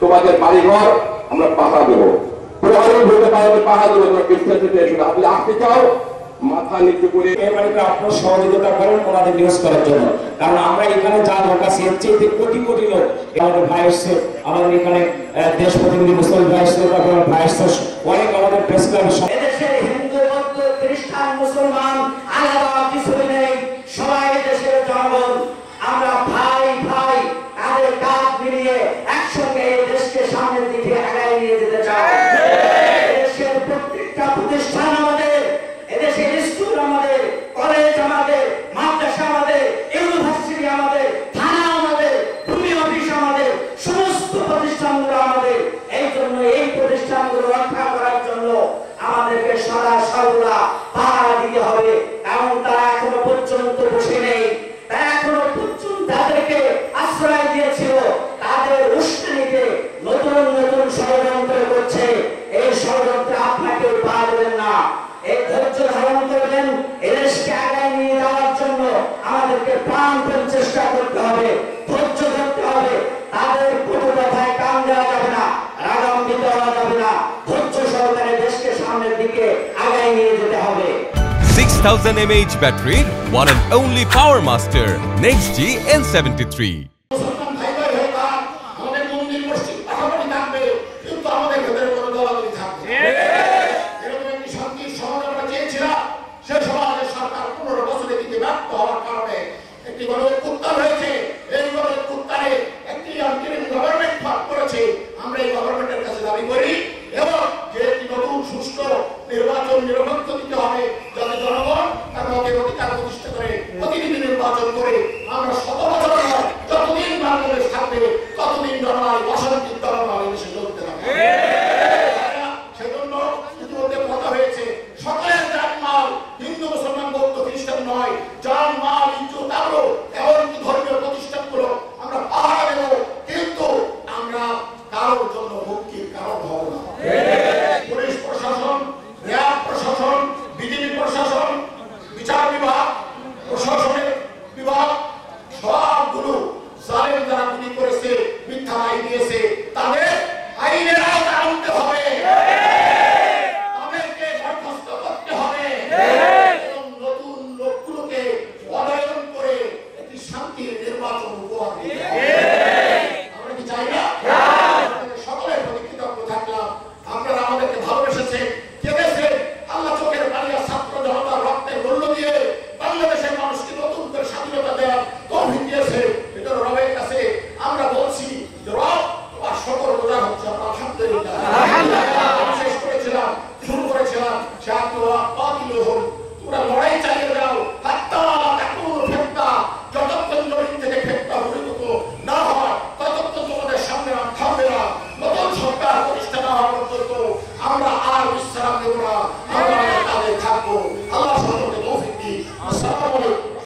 তোমাদের বাড়িঘর আমরা পাহারা দেবো, প্রহরী হতে পারবে পাহারা দেবো। তোমরা খ্রিস্টান থেকে এসে আপনি আসতে চাও মাথা নিচু করে এই বাড়িতে আপনার সহযোগিতা করেন ওনাদের নিউজ করার জন্য, কারণ আমরা এখানে যা ঢোকাছি এর চেয়ে কোটি কোটি লোক আমাদের ভাই এসছে, আমাদের এখানে দেশ প্রতিনিধি মুসলিম ভাই এসছে, ভাই এসছে, অনেক আমাদের প্রেস ক্লাবের এদেশে হিন্দু বৌদ্ধ খ্রিস্টান মুসলমান আলাদা কিছু নেই, সবাই দেশের জনগণ। আমরা ভাই ভাই কাঁধে কাঁধ মিলিয়ে একসঙ্গে এই দেশকে সামনের দিকে এগিয়ে নিয়ে যেতে চাই। দেশের প্রত্যেকটা প্রতিষ্ঠান আমাদের, এদেশের স্কুল আমাদের, কলেজ আমাদের, মাদ্রাসা আমাদের, ইউনিভার্সিটি আমাদের, থানা আমাদের, ভূমি অফিস আমাদের, সমস্ত প্রতিষ্ঠানগুলো আমাদের। এই জন্য এই প্রতিষ্ঠানগুলো রক্ষা করার জন্য আমাদেরকে সদা সর্বদা পাহারা দিতে হবে, কারণ তারা এখনো পর্যন্ত বসে নেই। তারা এখনো পর্যন্ত তাদেরকে আশ্রয় দিয়েছিল, তাদের উস্কানিতে নতুন নতুন ষড়যন্ত্র করছে। এই ষড়যন্ত্রে আপনাকে পা দেবেন না। এই ধৈর্য ধারণ করবেন। এদেশকে আগায় নিয়ে যাওয়ার জন্য আমাদেরকে প্রাণপণ চেষ্টা করতে হবে, ধৈর্য ধরতে হবে। তাদের কোনো কথায় কান দেওয়া যাবে না, রাগান্বিত হওয়া যাবে না। ধৈর্য সহকারে দেশকে সামনের দিকে আগায় নিয়ে যেতে হবে। 6000 mAh battery, one and only Power Master, Next G N73. শুরু করেছিলাম, তোমরা লড়াই